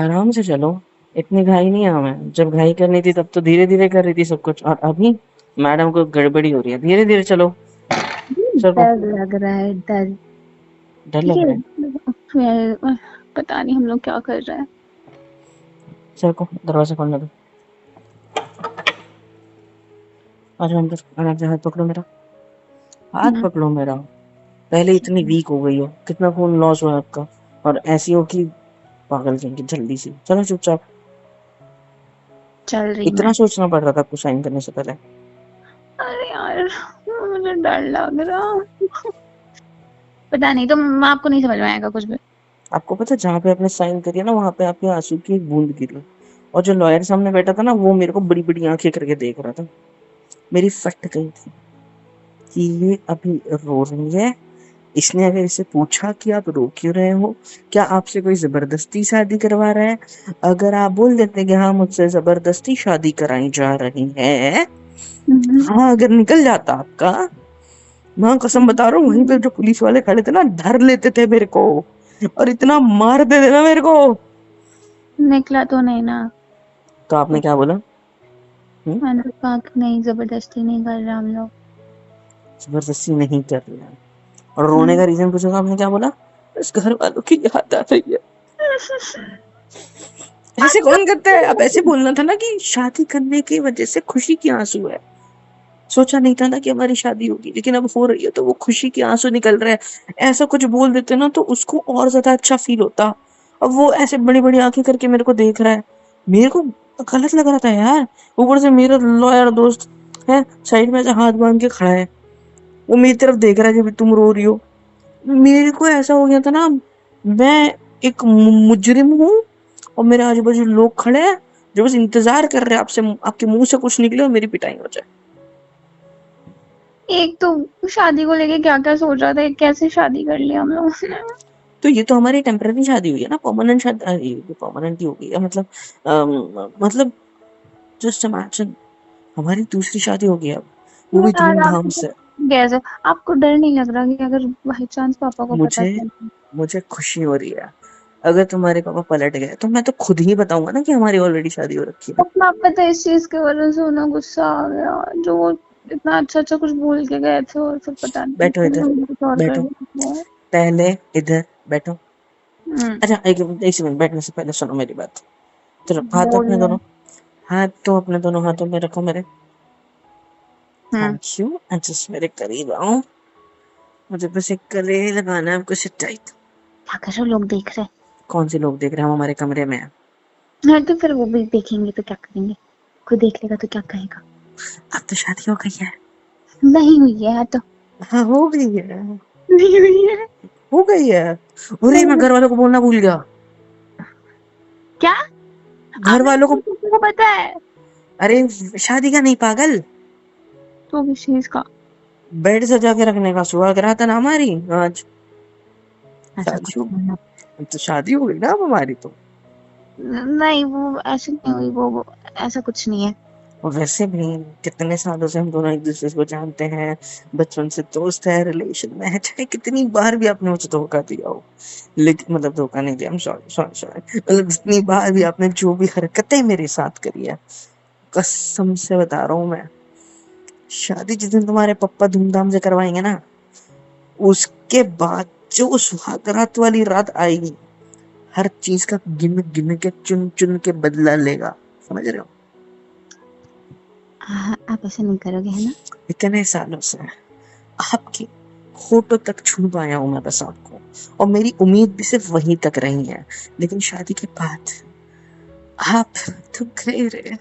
आराम से चलो, इतनी घाई नहीं है हमें। जब घाई करनी थी तब तो धीरे-धीरे कर रही थी सब कुछ, और अभी मैडम को गड़बड़ी हो रही है। धीरे-धीरे चलो, चलो। डर लग रहा है, डर। डर ठीक लग है। रहा है? पता नहीं हम लोग क्या कर रहे हैं। चलो दरवाज़ा खोलने दो। आ जाओ अंदर, आराम से हाथ पकड़ो मेरा, हाथ हम्म, पकड़ो मेरा। पहले ठीक इतनी है। वीक हो गई हो, कितना खून लॉस हुआ है आपका, और ऐसी हो कि पागल कहेंगे जल्दी से। चलो चुपचाप। चल रही इतना मैं। सोचना पड़ रहा था आपको साइन करने से पहले? अरे यार, मुझे डर लग रहा। पता नहीं, तो आपको नहीं समझ में आएगा कुछ भी। आपको पता है जहाँ पे आपने साइन करी है ना, वहाँ पे आपके आंसू की एक बूंद गिरी, और जो लॉयर सामने बैठा था ना, वो मेरे को बड़ी बड़ी आंखें करके देख रहा था। मेरी फट गई थी कि ये अभी रो रही है। इसने अगर इसे पूछा कि आप रो क्यों रहे हो, क्या आपसे कोई जबरदस्ती शादी करवा रहा है? अगर आप बोल देते कि हाँ मुझसे जबरदस्ती शादी कराई जा रही है, हम्म, हाँ अगर निकल जाता आपका, मैं कसम बता रहा हूँ, वहीं पे जो पुलिस वाले खड़े थे ना, धर लेते थे मेरे को और इतना मारते थे ना मेरे को। निकला तो नहीं ना। तो आपने क्या बोला? हम्म? मैंने तो कहा कि नहीं, जबरदस्ती नहीं कर रहे हम लोग। जबरदस्ती नहीं कर रही है। और रोने हम्म। का रीजन पूछा तो आपने क्या बोला? बस घर वालों की याद आ रही है। ऐसे कौन करता है? अब ऐसे बोलना था ना कि शादी करने की वजह से खुशी की आंसू है। सोचा नहीं था ना कि हमारी शादी होगी, लेकिन अब हो रही है तो वो खुशी के आंसू निकल रहे हैं। ऐसा कुछ बोल देते ना तो उसको और ज्यादा अच्छा फील होता। अब वो ऐसे बड़ी बड़ी आंखें करके मेरे को देख रहा है, मेरे को गलत लग रहा था यार। ऊपर से मेरा लॉयर दोस्त है साइड में, ऐसे हाथ बांध के खड़ा है, वो मेरी तरफ देख रहा है कि तुम रो रही हो। मेरे को ऐसा हो गया था ना, मैं एक मुजरिम हूँ, और मेरे आजू बाजू लोग खड़े हैं जो बस इंतजार कर रहे हैं आपसे, आपके मुंह से कुछ निकले और मेरी पिटाई हो जाए। एक तो शादी को लेके क्या क्या सोच रहा था, कैसे शादी कर लिया हम लोगों ने। तो ये तो हमारी टेम्पररी शादी हुई है ना, परमानेंट शादी परमानेंट ही हो गई है, मतलब मतलब जस्ट इमेजिन, हमारी दूसरी शादी हो गई अब, वो क्यों भी यार, धूमधाम आपको से। कैसे, आपको डर नहीं लग रहा कि अगर बाई चांस पापा को पता मुझे चल गया? मुझे खुशी हो रही है। अगर तुम्हारे पापा पलट गए तो मैं तो खुद ही बताऊंगा ना कि हमारी ऑलरेडी शादी हो रखी है। अपना पता है, इस चीज की वजह से उन्हें गुस्सा आ गया, जो वो इतना अच्छा अच्छा कुछ बोल के गए थे और फिर पता नहीं बैठो इधर, उन्होंने कुछ और कर बैठो, दिया। पहले इधर बैठो। हम्म। अच्छा एक सेकंड, बैठने से पहले सुनो मेरी बात। चलो हाथ बोल अपने रहे दोनों, हाथ तो अपने दोनों हाथों में रखो मेरे। हैं। Thank you. जस्ट मेरे करीब आओ, मुझे बस एक गले लगाना है आपको टाइट। क्या कर रहे हो, लोग देख रहे कौन से लोग देख रहे हैं? हम हमारे कमरे में हैं। हैं। हाँ, तो फिर वो भी देखेंगे तो क्या करेंगे? कोई देख लेगा तो क्या कहेगा? अब तो शादी हो गई है। नहीं हुई है तो। हाँ हो गई है, नहीं हुई है। हो गई है। अरे नहीं मैं हुई। घर वालों को बोलना भूल गया। क्या? घर आपने वालों को, को पता है? अरे शादी का नहीं पागल, तो किस चीज का? बेड सजा के रखने का सुहाग रात है ना हमारी आज। ऐसा शादी कुछ हो नहीं है। गई तो शादी हो गई ना अब हमारी तो। नहीं, वो ऐसे नहीं हुई, वो ऐसा कुछ नहीं है। और वैसे भी कितने सालों से हम दोनों एक दूसरे को जानते हैं, बचपन से दोस्त है, रिलेशन में है, चाहे कितनी बार भी आपने मुझे धोखा दिया हो, लेकिन मतलब धोखा नहीं दिया, सॉरी सॉरी सॉरी, मतलब जितनी बार भी आपने जो भी हरकतें मेरे साथ करी है, कसम से बता रहा हूँ मैं, शादी जिस दिन तुम्हारे पप्पा धूमधाम से करवाएंगे ना, उसके बाद जो सुहागरात वाली रात आएगी, हर चीज का गिन गिन के चुन चुन के बदला लेगा। समझ रहे हो? आप ऐसा नहीं करोगे है ना? इतने सालों से आपकी होठों तक छू पाया हूं मैं बस आपको, और मेरी उम्मीद भी सिर्फ वहीं तक रही है। लेकिन शादी के बाद आप तो गए रहे,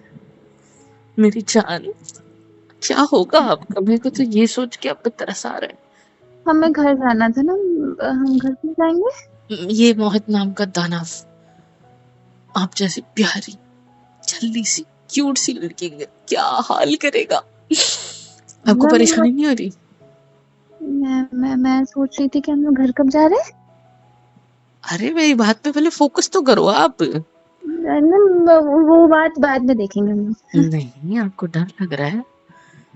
मेरी जान, क्या होगा आपका? मेरे को तो ये सोच के अब तरस आ रहा हमें घर जाना था ना, हम घर क्यों जाएंगे? है। ये मोहित नाम का दानव आप जैसी प्यारी जल्दी सी क्यूट सी लड़की का क्या हाल करेगा? आपको मैं परेशानी नहीं हो रही? मैं सोच रही थी कि हम लोग घर कब जा रहे हैं। अरे मेरी बात पे पहले फोकस तो करो आप। वो बात बाद में देखेंगे हम लोग। नहीं आपको डर लग रहा है?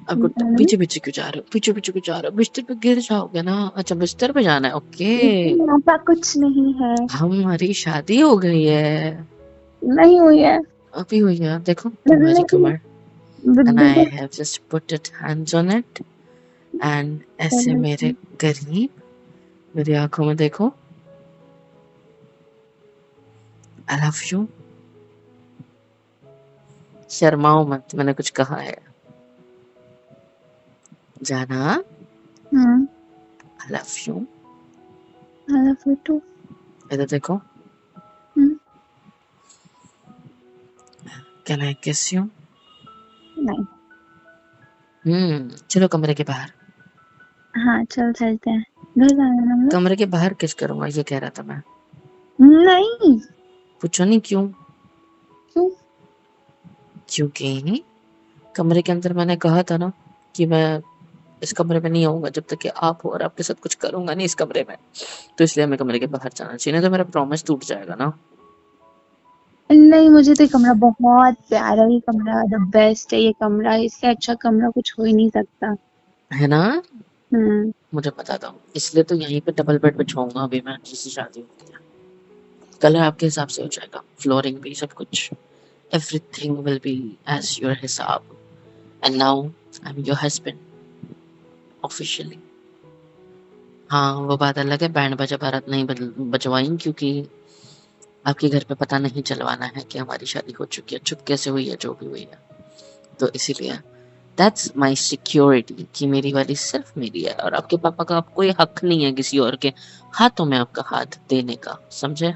आपको पीछे पीछे क्यों जा रहे हो? पीछे पीछे क्यों जा रहे हो? बिस्तर पे गिर जाओगे ना। अच्छा बिस्तर पे जाना है, ओके। ऐसा कुछ नहीं है। हमारी शादी हो गई है। नहीं हुई है। अभी हुई है, देखो तुम्हारी लेकिन कमर। एंड बुद्धि आई तो have just put it hands on it and ऐसे मेरे करीब, मेरी आंखों में देखो। आई लव यू। शर्माओ मत, मैंने कुछ कहा है? जाना, hmm, I love you. I love you too। इधर देखो। हम्म, कैन आई किस यू? नहीं। चलो कमरे के बाहर। हाँ चल चलते हैं, घर जाना है ना हम लोग। कमरे के बाहर किस करूंगा, ये कह रहा था मैं। नहीं। पूछो नहीं क्यों? क्यों? क्योंकि कमरे के अंदर मैंने कहा था ना कि मैं इस कमरे में नहीं आऊंगा जब तक कि आप हो, और आपके साथ कुछ करूंगा नहीं इस कमरे में। तो इसलिए हमें कमरे के बाहर जाना चाहिए, नहीं तो मेरा प्रॉमिस टूट जाएगा ना। नहीं, मुझे तो ये कमरा बहुत प्यारा, ये कमरा द बेस्ट है, ये कमरा, इससे अच्छा कमरा कुछ हो ही नहीं सकता। है ना? हम्म। मुझे पता था, इसलिए तो यहीं पे डबल बेड बिछाऊंगा अभी मैं, जिससे शादी होती है। कलर आपके हिसाब से हो जाएगा, फ्लोरिंग भी, सब कुछ, everything will be as your हिसाब। And now I am your husband officially. हाँ वो बात अलग है, बैंड बाजा बारात नहीं बजवाई, क्योंकि आपके घर पे पता नहीं चलवाना है कि हमारी शादी हो चुकी है, चुप कैसे हुई है, जो भी हुई है। तो इसीलिए दैट्स माई सिक्योरिटी कि मेरी वाली सिर्फ मेरी है, और आपके पापा का कोई हक नहीं है किसी और के हाथों में आपका हाथ देने का, समझे?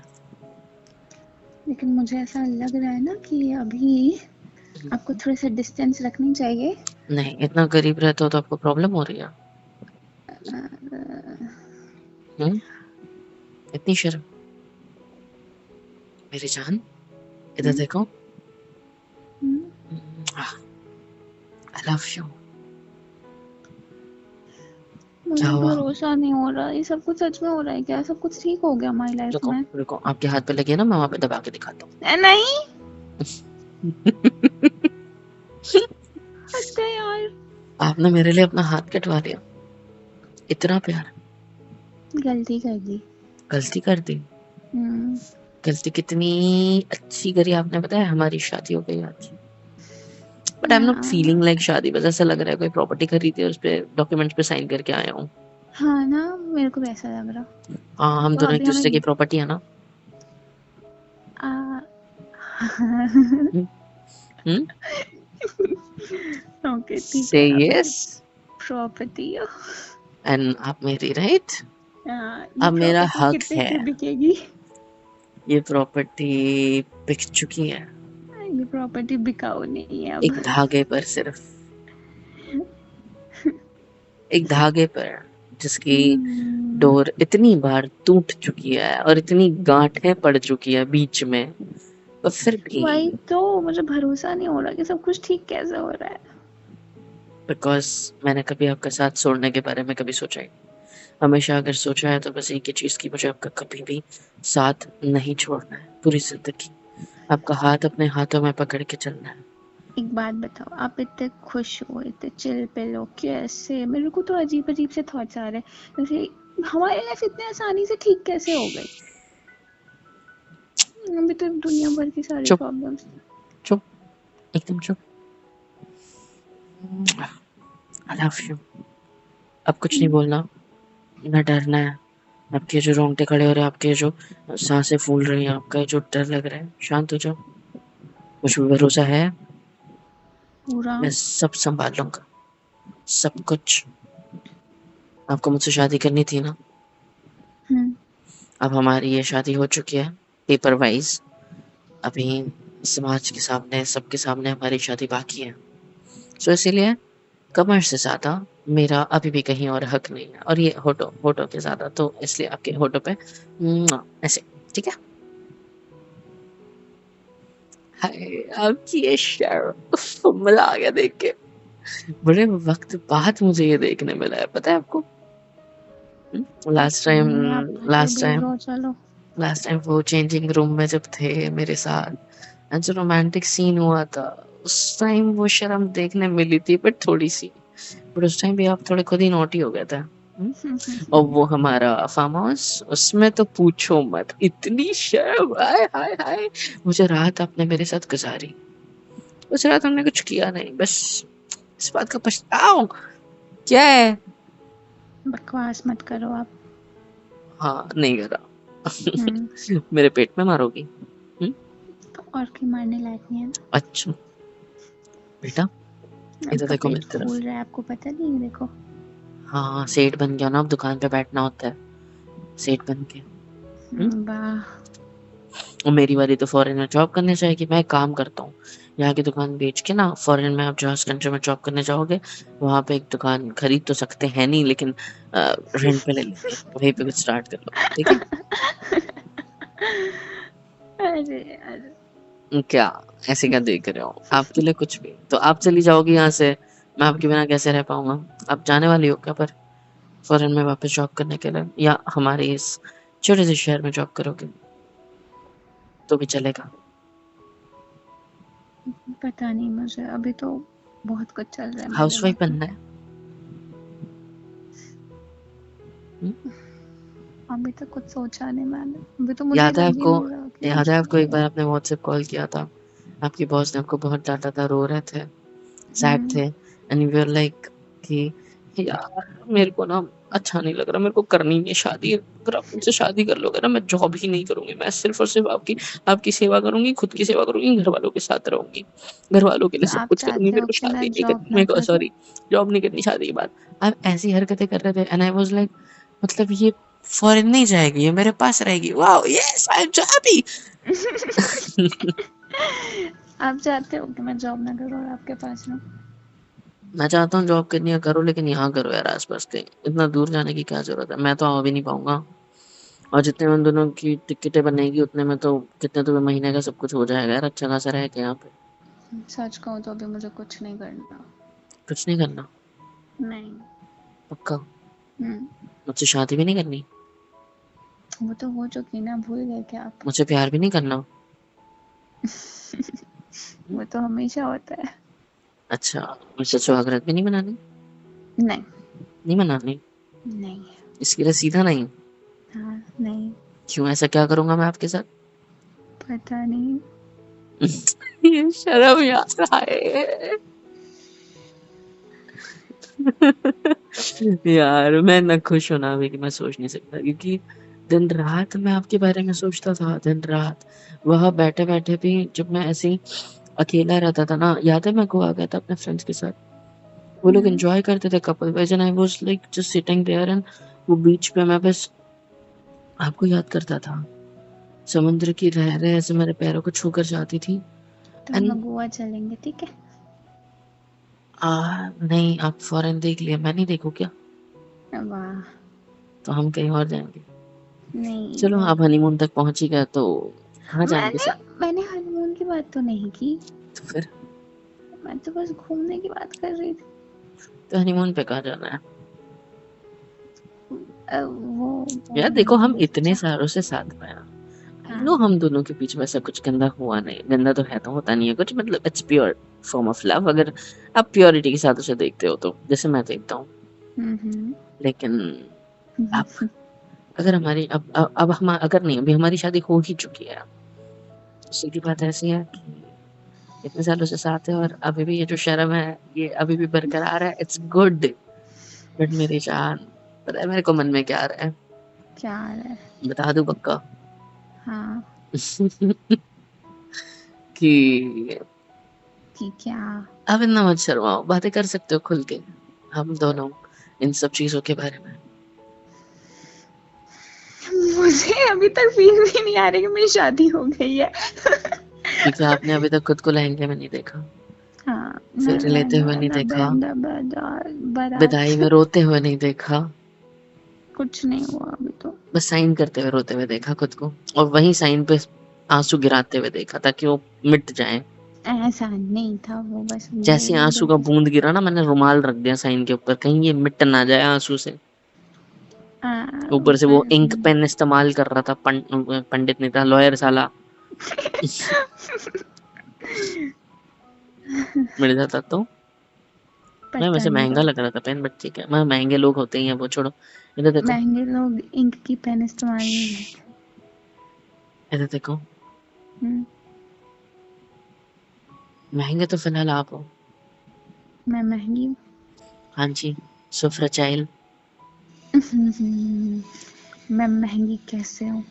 लेकिन मुझे ऐसा लग रहा है ना कि अभी आपको थोड़ा सा डिस्टेंस रखनी चाहिए। नहीं, इतना गरीब रहते हो तो आपको प्रॉब्लम हो रही है? हम्म इतनी शर्म? मेरी जान, इधर हम्म, देखो। हम्म, आई लव यू। क्या मुझे हुआ? भरोसा नहीं हो रहा, ये सब कुछ सच में हो रहा है क्या? सब कुछ ठीक हो गया हमारी लाइफ रुको में? रुको, आपके हाथ पे लगे ना, मैं वहां पे दबा के दिखाता नहीं। हूँ। हद है यार। आपने मेरे लिए अपना हाथ कटवा लिया, इतना प्यार। गलती कर दी। गलती कर दी? हम्म। गलती कितनी अच्छी करी आपने, पता है? हमारी शादी हो गई आज। बट आई एम नॉट हाँ। फीलिंग लाइक शादी, बस ऐसा लग रहा है कोई प्रॉपर्टी खरीदी और उस पे डॉक्यूमेंट्स पे साइन करके आया हूँ। हाँ ना, मेरे को वैसा लग रहा। हाँ, हम तो दोनों एक अभी दूसरे की हमें प्रॉपर्टी है ना। आ, हम्म हम्म ओके ठीक से है, आप मेरी यस। प्रॉपर्टी हो। एंड आप मेरी, राइट? ये अब मेरा प्रॉपर्टी हक कितने है। की बिकेगी? ये प्रॉपर्टी बिक चुकी है, ये प्रॉपर्टी बिकाऊ नहीं है अब। एक धागे पर सिर्फ, एक धागे पर, जिसकी हम्म, डोर इतनी बार टूट चुकी है और इतनी गांठें पड़ चुकी है बीच में, पर फिर भी, वही तो मुझे भरोसा नहीं हो रहा कि सब कुछ ठीक कैसे हो रहा है। बिकॉज मैंने कभी आपका साथ छोड़ने के बारे में कभी सोचा ही नहीं। हमेशा अगर सोचा है तो बस एक ही चीज की, मुझे आपका कभी भी साथ नहीं छोड़ना है, पूरी जिंदगी आपका हाथ अपने हाथों में पकड़ के चलना है। एक बात बताओ, आप इतने खुश हो, इतने चिल पिल हो, कैसे? मेरे को तो अजीब अजीब से थॉट्स आ रहे हैं, जैसे हमारी लाइफ इतने आसानी से ठीक कैसे हो गई? अभी तो दुनिया भर की सारी चुप, प्रॉब्लम्स। चुप, एकदम चुप। आई लव यू। अब कुछ नहीं बोलना, ना डरना है। आपके जो रोंगटे खड़े हो रहे हैं, आपके जो सांसें फूल रही हैं, आपका जो डर लग रहा है, शांत हो जाओ। मुझ पे भरोसा है, पूरा। मैं सब संभाल लूंगा, सब कुछ। आपको मुझसे शादी करनी थी ना? हम्म। अब हमारी ये शादी हो चुकी है, पेपर वाइज। अभी समाज के सामने, सबके सामने हमारी शादी बाकी है। सो इसीलिए कमर से ज्यादा मेरा अभी भी कहीं और हक नहीं है, और ये होठों होठों के ज्यादा, तो इसलिए आपके होठों पे ऐसे, ठीक है? हाय, आपकी ये शर्म, मजा आ गया देख के। बड़े वक्त बाद मुझे ये देखने मिला है, पता है आपको? लास्ट टाइम, नहीं, आप तो लास्ट दूर टाइम हो, चलो। लास्ट टाइम वो चेंजिंग रूम में जब थे मेरे साथ, एंड जो रोमांटिक सीन हुआ था, उस टाइम वो शर्म देखने मिली थी, बट थोड़ी सी। बट उस टाइम भी आप थोड़े खुद ही नॉटी हो गए थे। और वो हमारा फार्म हाउस, उसमें तो पूछो मत, इतनी शर्म, हाय हाय हाय। मुझे रात आपने मेरे साथ गुजारी, उस रात हमने कुछ किया नहीं, बस इस बात का पछताओ। क्या है? बकवास मत करो आप। हाँ नहीं करा। हम्म। मेरे पेट में मारोगी? तो और कोई मारने लायक नहीं है ना। अच्छा बेटा, इधर आपका देखो पेट मेरी फूल तरफ। रहा है, आपको पता नहीं है, देखो। हाँ सेठ बन गया ना, अब दुकान पे बैठना होता है सेठ बन के। वाह। और मेरी वाली तो फॉरेन में जॉब करने जाएगी, मैं एक काम करता हूँ, यहाँ की दुकान बेच के ना, फॉरेन में आप जहाँ कंट्री में जॉब करने जाओगे, वहाँ पे एक दुकान खरीद तो सकते हैं नहीं, लेकिन रेंट पे ले लेंगे, वहीं पे कुछ स्टार्ट कर लो, ठीक है? अरे यार। क्या ऐसे क्या देख रहे हो? आपके लिए कुछ भी तो, आप चली जाओगी यहाँ से, मैं आपके बिना कैसे रह पाऊंगा? आप जाने वाली हो क्या पर फॉरेन में वापस जॉब करने के लिए, या हमारे इस छोटे से शहर में जॉब करोगे तो भी चलेगा? पता नहीं मुझे, अभी तो बहुत कुछ चल रहा है मेरे हाउस दिमाग वाइफ में। बनना है? हम्म? अभी तक कुछ सोचा नहीं मैंने, अभी तो मुझे याद है लग ही आपको, नहीं रहा कि याद कुछ है आपको एक करूँ। बार आपने व्हाट्सएप कॉल किया था, आपकी बॉस ने आपको बहुत डांटा था, रो रहे थे, सैड हम्म। थे, एंड यू वर लाइक कि यार मेरे को ना अच्छा नहीं लग रहा, मेरे को करनी नहीं है शादी, अगर आप मुझसे शादी कर लोगे ना, मैं जॉब ही नहीं करूंगी, मैं सिर्फ और सिर्फ आपकी आपकी सेवा करूंगी, खुद की सेवा करूंगी, घर वालों के साथ रहूंगी, घर वालों के तो लिए सब आप कुछ करूंगी, चाहते मेरे हो को कि शादी मैं नहीं जॉब करनी, ना मेरे को करूँ? सॉरी, जॉब नहीं करनी शादी के बाद। आप ऐसी हरकतें कर रहे थे, एंड आई वाज लाइक, मतलब ये फॉरेन नहीं जाएगी, ये मेरे पास रहेगी, wow yes I am so happy. आप चाहते हो कि मैं जॉब ना करूँ और आपके पास रहूँ? मैं चाहता हूँ जॉब करनी है करो, लेकिन यहाँ करो यार, आसपास कहीं, इतना दूर जाने की क्या जरूरत है, मैं तो आ भी नहीं पाऊंगा, और जितने में उन दोनों की टिकटें बनेगी उतने में तो कितने तो महीने का सब कुछ हो जाएगा यार, अच्छा खासा रह के यहाँ पे। सच कहूँ तो अभी मुझे कुछ नहीं करना। कुछ नहीं करना? नहीं। पक्का? हम्म। मुझसे शादी भी नहीं करनी? वो तो हो चुकी ना, भूल गए क्या आप? मुझसे प्यार भी नहीं करना? वो तो हमेशा होता है। अच्छा, मुझसे सुहागरात भी नहीं मनानी? नहीं। नहीं मनानी? नहीं। इसके लिए सीधा नहीं? हाँ नहीं। क्यों, ऐसा क्या करूंगा मैं आपके साथ? पता नहीं। ये शर्म यार आए। यार मैं ना खुश होना अभी कि मैं सोच नहीं सकता, क्योंकि दिन रात मैं आपके बारे में सोचता था, दिन रात वहां बैठे बैठे भी, जब मैं ऐसे ही अकेला रहता था ना, याद है मैं गोवा गया था अपने फ्रेंड्स के साथ, वो लोग हम्म। एंजॉय करते थे couple wise, and I was like just sitting there, and वो बीच पे मैं बस आपको याद करता था, समुद्र की लहरें ऐसे मेरे पैरों को छू कर जाती थी, तो हम एंड लोग गोवा चलेंगे, ठीक है? नहीं, आप फॉरेन देख लिया, मैं नहीं देखूं क्या? वाह। तो हम कहीं और जाएंगे। नहीं चलो इधर। आप हनीमून तक पहुंच ही गए तो कहाँ जाएंगे मैंने सर? मैंने हनीमून की बात तो नहीं की। तो फिर मैं तो बस घूमने की बात कर रही थी। तो हनीमून पे कहाँ जाना है? वो यार देखो, हम हनीमून इतने सोचा। सालों से साथ में हैं, आई नो हाँ। हम दोनों के बीच में ऐसा कुछ गंदा हुआ नहीं, गंदा तो है तो होता नहीं है कुछ, मतलब it's pure form of love, अगर आप प्योरिटी के साथ उसे देखते हो तो, जैसे मैं देखता हूँ, हम्म। लेकिन अब अगर हमारी अब हम अगर नहीं, अभी हमारी शादी हो ही चुकी है, सीधी बात ऐसी है कि इतने सालों से साथ है, और अभी भी ये जो शर्म है ये अभी भी बरकरार है, इट्स गुड। बट मेरी जान, पता है मेरे को मन में क्या आ रहा है? क्या हाल है? बता दूं पक्का? हाँ। कि कि क्या? अब इतना मत शर्माओ, बातें कर सकते हो खुल के, हम दोनों इन सब चीजों के बारे में। मुझे अभी तक फील भी नहीं आ रही कि मेरी शादी हो गई है। क्योंकि आपने अभी तक खुद को लहंगे में नहीं देखा, हाँ, फेरे लेते हुए नहीं ना देखा, बैंड बाजार बारात। विदाई में रोते हुए नहीं देखा, कुछ नहीं हुआ अभी तो। बस साइन करते हुए रोते हुए देखा खुद को, और वही साइन पे आंसू गिराते हुए देखा ताकि वो मिट जाए। ऐसा नहीं था, वो बस जैसे बोल आंसू का देते थे। बूंद गिरा ना, मैंने रुमाल रख दिया साइन के ऊपर, कहीं ये मिट ना जाए आंसू से। ऊपर से वो इंक पर पेन इस्तेमाल कर रहा था, पंडित नहीं था, लॉयर साला। मिल जाता तो पता वैसे नहीं महंगा तो लग रहा था पेन, बट ठीक है, मैं महंगे लोग होते ही हैं, वो छोड़ो। इधर देखो, महंगे लोग इंक की पेन इस्तेमाल नहीं करते। इधर देखो, हम्म, महंगे तो फिलहाल आप हो। मैं महंगी हूँ। हाँ जी, सो फ्रचाइल। मैं महंगी कैसे हूँ?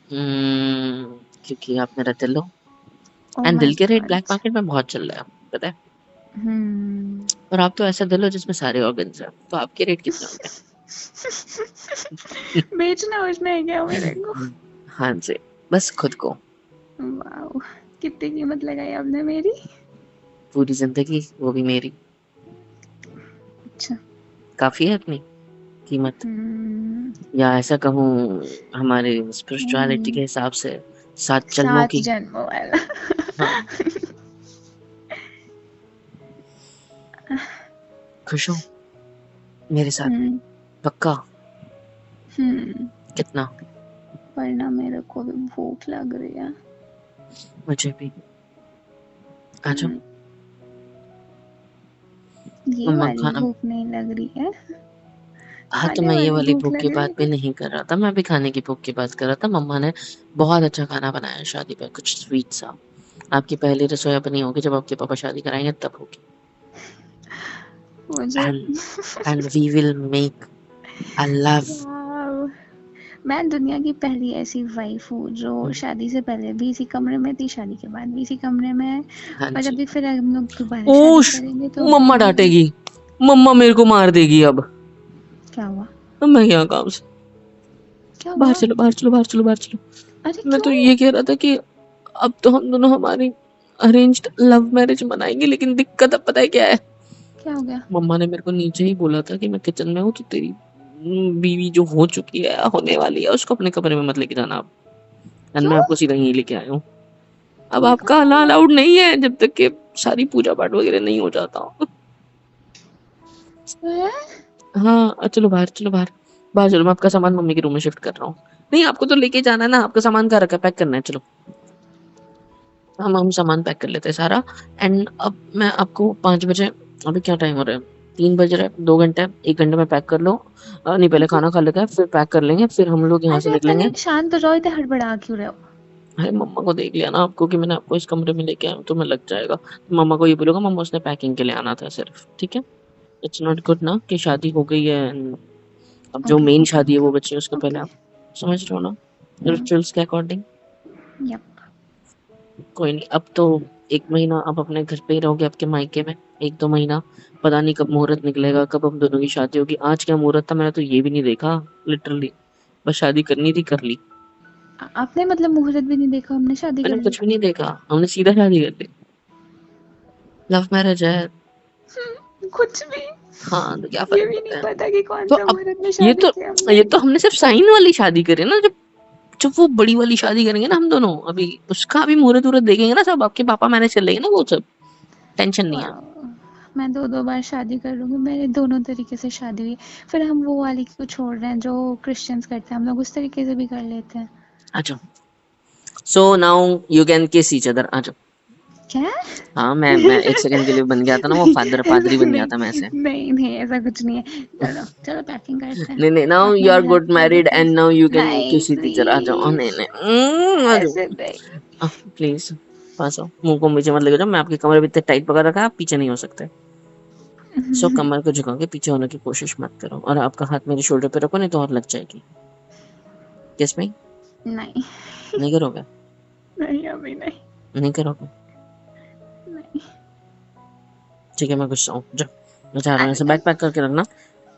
क्योंकि आप मेरा दिल हो। ओह एंड माय दिल के रेट ब्लैक गॉड। मार्केट में बहुत चल रहा है, पता है। हम्म। और आप तो ऐसा दिल हो जिसमें सारे ऑर्गन्स हैं, तो आपके रेट कितने होंगे? बेचना उसने है क्या मेरे को? हाँ जी, बस खुद को। वाओ, कितनी कीमत लगाई आपने मेरी? पूरी जिंदगी, वो भी मेरी। अच्छा। काफी है इतनी कीमत, हम्म। या ऐसा कहूँ हमारे स्पिरिचुअलिटी हम्म, के हिसाब से 7 जन्मों 7 की। जन्मों वाला। हाँ, खुश हो मेरे साथ? हम्म। पक्का? हम्म। कितना? पर ना मेरे को भी भूख लग रही है। मुझे भी। आ जाओ, हम्म, ये मम्मा वाली खाना। भूख नहीं लग रही है, हाँ, तो खाने मैं ये वाली वाली भूख भूख की लग रही बात भी है। नहीं कर रहा था, मैं भी खाने की भूख की बात कर रहा था। मम्मा ने बहुत अच्छा खाना बनाया है शादी पे, कुछ स्वीट सा। आपकी पहली रसोई बनी होगी जब आपके पापा शादी कराएंगे, तब होगी। मुझे and and we will make a love. Wow, मैं दुनिया की पहली ऐसी वाइफ हूँ जो शादी से पहले भी इसी कमरे में थी, शादी के बाद भी इसी कमरे में है। हाँ और जब जी। भी फिर हम लोग दोबारा शादी ओश, करेंगे तो मम्मा भी। डांटेगी, मम्मा मेरे को मार देगी अब। क्या हुआ? अब मैं यहाँ काम से, क्या बाहर हुआ? चलो, बाहर चलो, बाहर चलो, बाहर चलो। अरे मैं तो क्यों? ये कह रहा था कि अब तो हम दोनों हमारी अरेंज्ड लव मैरिज मनाएंगे, लेकिन दिक्कत अब पता है क्या है? क्या हो गया? मम्मा ने मेरे को नीचे ही बोला था कि मैं किचन में हूँ, तो तेरी बीवी जो हो चुकी है, होने वाली है, उसको अपने कमरे में मत लेके जाना आप। एंड मैं क्यों? आपको सीधा यहीं लेके आया हूँ। अब ये आपका कहाँ आना हुआ? अलाउड नहीं है जब तक कि सारी पूजा पाठ वगैरह नहीं हो जाता। हैं? हाँ, चलो बाहर, चलो बाहर, बाहर चलो। मैं आपका सामान मम्मी के रूम में शिफ्ट कर रहा हूँ। नहीं, आपको तो लेके जाना है ना, आपका सामान कहाँ रखा है? पैक करना है, चलो। हम सामान पैक कर लेते हैं सारा। एंड अब मैं आपको 5 बजे, अभी क्या टाइम हो रहा है? 3 बज रहा है, 2 घंटे, 1 घंटे में पैक कर लो। नहीं, पहले तो खाना खा लेते हैं, फिर पैक कर लेंगे, फिर हम लोग यहाँ से अरे निकलेंगे। पहले शांत हो जाओ, इतने हड़बड़ा क्यों रहे हो? अरे मम्मा को देख लिया ना आपको कि मैंने आपको इस कमरे में लेके आया हूँ, तो मैं लग जाएगा। तो मम्मा को ये बोलूंगा, मम्मा उसने पैकिंग के लिए आना था सिर्फ, ठीक है? इट्स नॉट गुड ना कि शादी हो गई है and अब जो ओके मेन ओके शादी है ओके वो बची है, उसके पहले ओके। आप समझ रहे हो ना, हम्म। रिचुअल्स के अकॉर्डिंग। यप। कोई नहीं, अब तो 1 महीना आप अपने घर पे ही रहोगे, आपके मायके में। 1-2 महीना, पता नहीं कब मुहूर्त निकलेगा, कब हम दोनों की शादी होगी। आज क्या मुहूर्त था, मैंने तो ये भी नहीं देखा, लिटरली। बस शादी करनी थी, कर ली। आपने मतलब मुहूर्त भी नहीं देखा, हमने शादी कर मैंने ली? कुछ भी नहीं देखा, हमने सीधा शादी कर ली। लव मैरिज है। कुछ भी? हाँ, तो क्या ये फर्क भी नहीं पड़ता है? पता कि कौन तो सा अब मुहूर्त में ये शादी तो की हमने? ये तो हमने सिर्फ साइन वाली शादी करी ना। जब जब वो बड़ी वाली शादी करेंगे ना हम दोनों, अभी उसका भी मुहूर्त वूहर्त देखेंगे ना, सब आपके पापा मैनेज कर लेंगे ना वो सब। टेंशन नहीं है। वाह, मैं दो दो बार शादी कर लूंगी, मेरे दोनों तरीके से शादी हुई। फिर हम वो वाली को छोड़ रहे हैं जो क्रिश्चियंस करते हैं, हम लोग उस तरीके से भी कर लेते हैं। आ जाओ। So now you can kiss each other, आ जाओ। क्या? हाँ, मैं 1 सेकंड के लिए बन गया था ना, वो फादर पादरी ऐसा बन गया नहीं, था मैं ऐसे। नहीं नहीं ऐसा कुछ नहीं है। चलो चलो पैकिंग करते हैं। नहीं नहीं, नाउ आप यू आर मेरी हेल्प गुड कर दो married and please. Now you can नहीं किस टीचर। आ जाओ। प्लीज, नहीं नहीं, आ ऐसे जाओ। नहीं। प्लीज, पास आओ। मुंह को पीछे मत लेके जाओ, मैं आपके कमरे में इतने टाइट पकड़ रखा है, आप पीछे नहीं हो सकते। सो कमर को झुका के पीछे होने की कोशिश मत करो, और आपका हाथ मेरे शोल्डर पे रखो, नहीं तो और लग जाएगी। किस में? नहीं नहीं करोगे? नहीं अभी नहीं। नहीं करोगे? नहीं। ठीक है, मैं गुस्सा हूँ, जा। मैं जा रहा हूँ, ऐसे अरे बैग पैक करके रखना।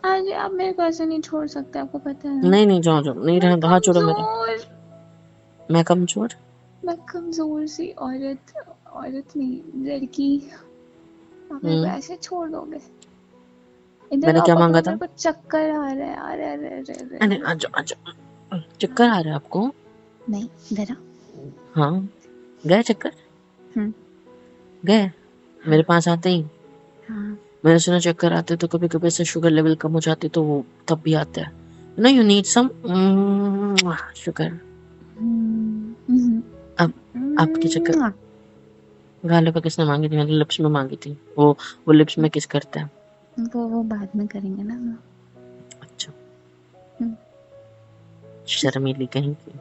आज आप मेरे को ऐसे नहीं छोड़ सकते, आपको पता है ना। नहीं नहीं, जाओ जाओ, नहीं मैं रहना तो हाथ छोड़ो मेरे। कमजोर, मैं कमजोर? मैं कमजोर सी औरत, औरत नहीं लड़की, आप मेरे को हम्म। ऐसे छोड़ दोगे? इधर मैंने आओ क्या पकड़ो, मांगा मेरे था? को चक्कर आ रहा है। अरे अरे अरे अरे अरे अरे। आ जाओ, आ जाओ। चक्कर आ रहा है आपको? नहीं, इधर आओ। हाँ, गए चक्कर? हम्म। गए हाँ मेरे पास आते ही? हाँ। मैंने सुना चक्कर आते तो कभी कभी से शुगर लेवल कम हो जाती, तो वो तब भी आता है। No, you need some sugar. Hmm, अब आपके चक्कर गालों पे किसने मांगी थी? मैंने लिप्स में मांगी थी। वो लिप्स में किस करता है। वो बाद में करेंगे ना हम। अच्छा, हम्म। शर्मीली कहीं की।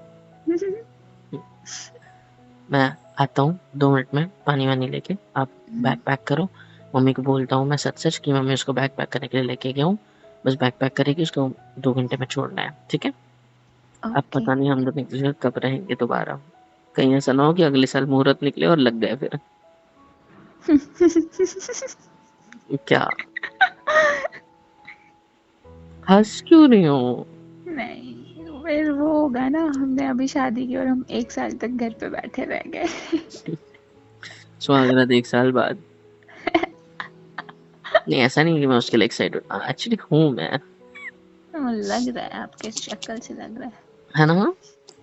मैं आता हूँ 2 मिनट में पानी वानी लेके, आप बैग पैक करो। मम्मी को बोलता हूँ मैं सच सच कि मम्मी उसको बैग पैक करने के लिए लेके गया हूँ, बस बैग पैक करेगी, उसको 2 घंटे में छोड़ना है, ठीक है। अब ओके। पता नहीं हम लोग निकले कब रहेंगे दोबारा, कहीं ऐसा ना हो कि अगले साल मुहूर्त निकले और लग गए फिर। क्या हंस क्यों रही हो? नहीं, फिर वो होगा ना, हमने अभी शादी की और हम 1 साल तक घर पे बैठे रह गए। सुहागरात 1 साल बाद? नहीं ऐसा नहीं कि मैं उसके लिए एक्साइटेड, एक्चुअली हूँ मैं, लग रहा है, आपके शक्ल से लग रहा है। है ना।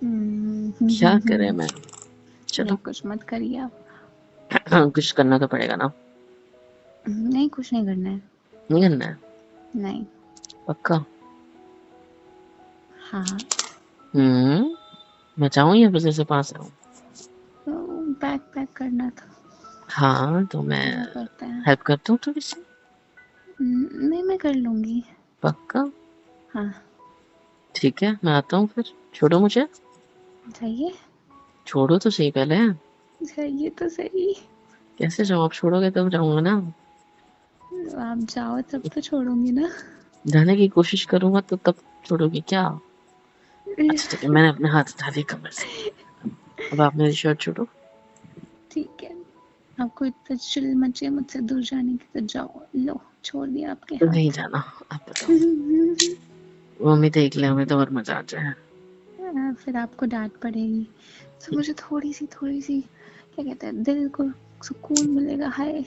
क्या करे मैं, नहीं, चलो। कुछ मत करिए आप। कुछ करना तो पड़ेगा ना। नहीं, कुछ नहीं करना है। नहीं करना है? नहीं। पक्का? हाँ। मैं चाहूँ या बस ऐसे पास रहूँ? तो बैग पैक करना था, हाँ तो मैं वो करते हैं। हेल्प करता हूँ थोड़ी सी। नहीं, मैं कर लूँगी। पक्का? हाँ। ठीक है मैं आता हूँ फिर, छोड़ो मुझे। जाइए। छोड़ो तो सही पहले। जाइए तो सही। कैसे जाऊँ, आप छोड़ोगे तब जाऊँगा ना। आप जाओ तब तो छोड़ूंगी ना। जाने की कोशिश करूँगा तो तब छोड़ोगी क्या? अच्छा ठीक है, मैंने अपने हाथ उठा लिए कमर से, अब आप मेरी शर्ट छोड़ो। ठीक है, आपको इतना चिल मचे मुझसे दूर जाने की, तो जाओ, लो छोड़ दिया आपके नहीं हाथ। जाना, आप बताओ। मम्मी देख ले हमें तो और मजा आ जाए। फिर आपको डांट पड़ेगी, तो मुझे थोड़ी सी क्या कहते हैं, दिल को सुकून मिलेगा। हाय,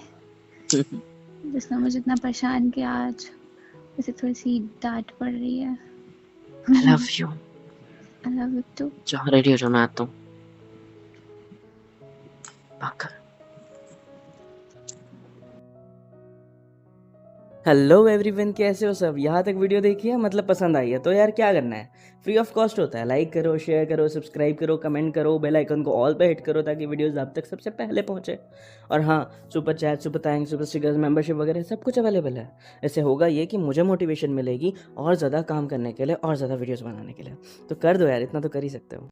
जिसने मुझे इतना परेशान किया आज, वैसे थोड़ी सी डांट पड़ रही है। I love you. I love you too. जाओ रेडी हो जाओ, मैं आता हूँ। पागल। हेलो एवरीवन, कैसे हो सब? यहाँ तक वीडियो देखी है, मतलब पसंद आई है तो यार क्या करना है, फ्री ऑफ कॉस्ट होता है। लाइक करो, शेयर करो, सब्सक्राइब करो, कमेंट करो, बेल आइकन को ऑल पे हिट करो ताकि वीडियोस आप तक सबसे पहले पहुंचे। और हाँ, super chat, super thanks, super stickers, membership वगैरह सब कुछ अवेलेबल है। इससे होगा ये कि मुझे मोटिवेशन मिलेगी और ज़्यादा काम करने के लिए और ज़्यादा वीडियोज़ बनाने के लिए। तो कर दो यार, इतना तो कर ही सकते हो।